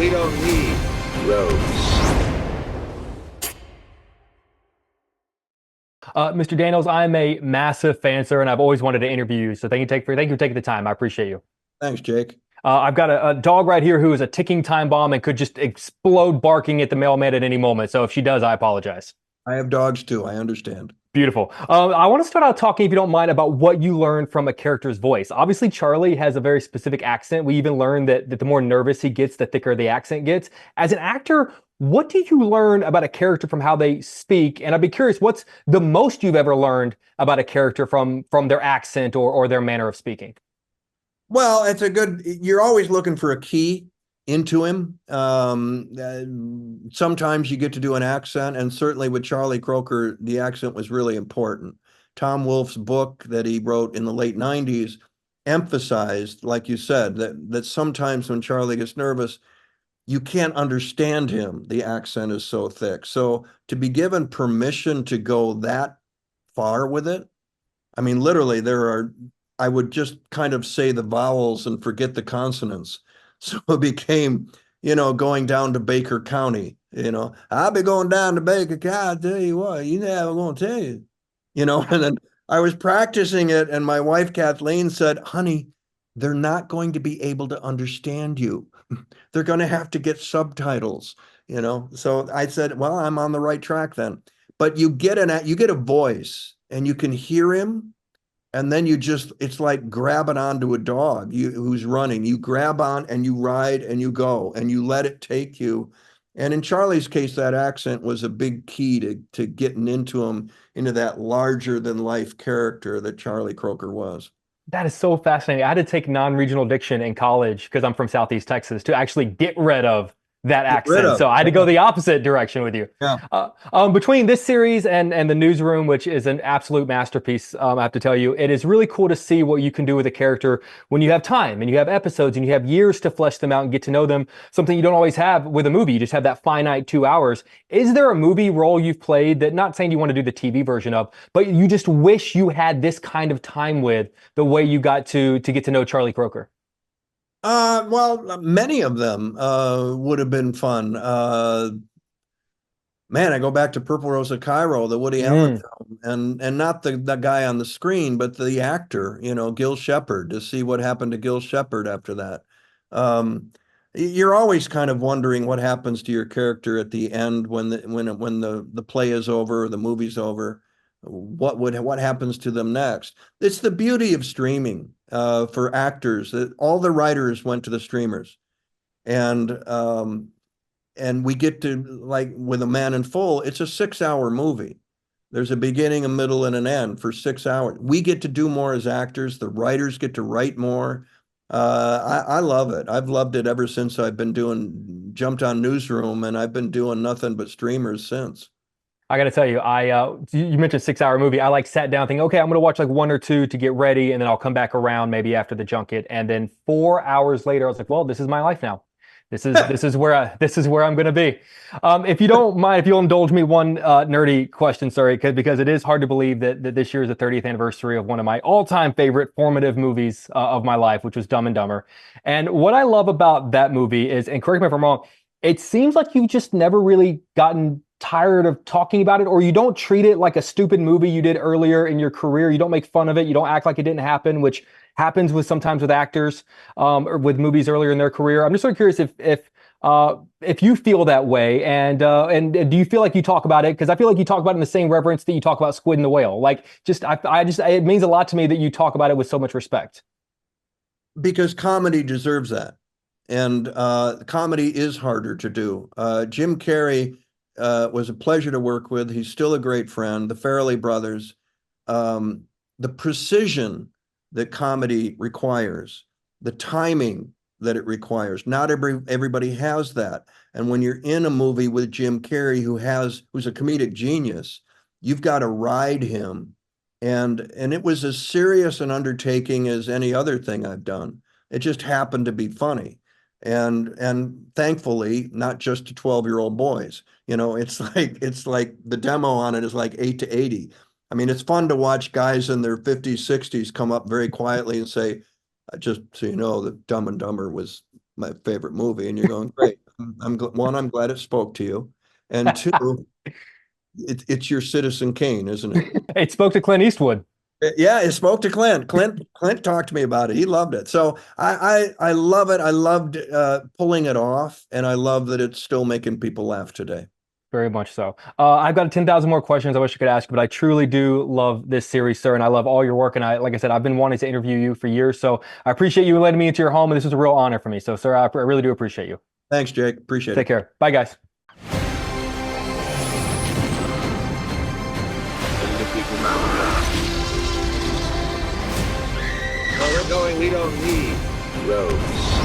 we don't need roads. Mr. Daniels, I'm a massive fan, sir, and I've always wanted to interview you. So thank you for taking the time. I appreciate you. Thanks, Jake. I've got a dog right here who is a ticking time bomb and could just explode barking at the mailman at any moment. So if she does, I apologize. I have dogs too. I understand. Beautiful. I want to start out talking, if you don't mind, about what you learned from a character's voice. Obviously, Charlie has a very specific accent. We even learned that the more nervous he gets, the thicker the accent gets. As an actor, what do you learn about a character from how they speak? And I'd be curious, what's the most you've ever learned about a character from their accent or their manner of speaking? Well, you're always looking for a key into him. Sometimes you get to do an accent, and certainly with Charlie Croker, the accent was really important. Tom Wolfe's book that he wrote in the late 90s emphasized, like you said, that sometimes when Charlie gets nervous, you can't understand him. The accent is so thick. So to be given permission to go that far with it, I mean, literally, I would just kind of say the vowels and forget the consonants. So it became, going down to Baker County, I'll be going down to Baker County, I tell you what, you never gonna tell you, and then I was practicing it, and my wife, Kathleen, said, honey, they're not going to be able to understand you. They're going to have to get subtitles, So I said, well, I'm on the right track then. But you get a voice and you can hear him. And then it's like grabbing onto a dog who's running. You grab on and you ride and you go and you let it take you. And in Charlie's case, that accent was a big key to getting into that larger than life character that Charlie Croker was. That is so fascinating. I had to take non-regional diction in college because I'm from Southeast Texas to actually get rid of that Get rid accent. of. So I had to go the opposite direction with you. Yeah. Between this series and the Newsroom, which is an absolute masterpiece, I have to tell you, it is really cool to see what you can do with a character when you have time and you have episodes and you have years to flesh them out and get to know them. Something you don't always have with a movie. You just have that finite 2 hours. Is there a movie role you've played that, not saying you want to do the TV version of, but you just wish you had this kind of time with the way you got to get to know Charlie Croker? Well, many of them would have been fun. Man, I go back to Purple Rose of Cairo, the Woody Allen film, and not the guy on the screen, but the actor, Gil Shepard, to see what happened to Gil Shepard after that. You're always kind of wondering what happens to your character at the end when the play is over or the movie's over. What happens to them next? It's the beauty of streaming for actors that all the writers went to the streamers, and we get to, like with A Man in Full, it's a 6-hour movie. There's a beginning, a middle, and an end for 6 hours. We get to do more as actors. The writers get to write more. I love it. I've loved it ever since jumped on Newsroom, and I've been doing nothing but streamers since. I got to tell you, you mentioned 6 hour movie. I sat down thinking, okay, I'm going to watch like one or two to get ready, and then I'll come back around maybe after the junket. And then 4 hours later, I was like, well, this is my life now. This is where I'm going to be. If you don't mind, if you'll indulge me one nerdy question, sorry, because it is hard to believe that this year is the 30th anniversary of one of my all-time favorite formative movies of my life, which was Dumb and Dumber. And what I love about that movie is, and correct me if I'm wrong, it seems like you've just never really gotten tired of talking about it, or you don't treat it like a stupid movie you did earlier in your career. You don't make fun of it. You don't act like it didn't happen, which happens sometimes with actors or with movies earlier in their career. I'm just sort of curious if you feel that way, and do you feel like you talk about it? Because I feel like you talk about it in the same reverence that you talk about Squid and the Whale. Like, it means a lot to me that you talk about it with so much respect. Because comedy deserves that, and comedy is harder to do. Jim Carrey was a pleasure to work with. He's still a great friend. The Farrelly brothers, the precision that comedy requires, the timing that it requires. Not everybody has that. And when you're in a movie with Jim Carrey, who's a comedic genius, you've got to ride him. And it was as serious an undertaking as any other thing I've done. It just happened to be funny. And thankfully, not just to 12-year-old boys. It's like the demo on it is like 8 to 80. I mean, it's fun to watch guys in their 50s, 60s come up very quietly and say, just so you know, that Dumb and Dumber was my favorite movie. And you're going, great. I'm glad it spoke to you. And two, it's your Citizen Kane, isn't it? It spoke to Clint Eastwood. Yeah, it spoke to Clint. Clint talked to me about it. He loved it. So I love it. I loved pulling it off, and I love that it's still making people laugh today. Very much so. I've got 10,000 more questions I wish I could ask, but I truly do love this series, sir, and I love all your work. And like I said, I've been wanting to interview you for years, so I appreciate you letting me into your home, and this is a real honor for me. So, sir, I really do appreciate you. Thanks, Jake. Appreciate it. Take care. Bye, guys. Where we're going, we don't need roads.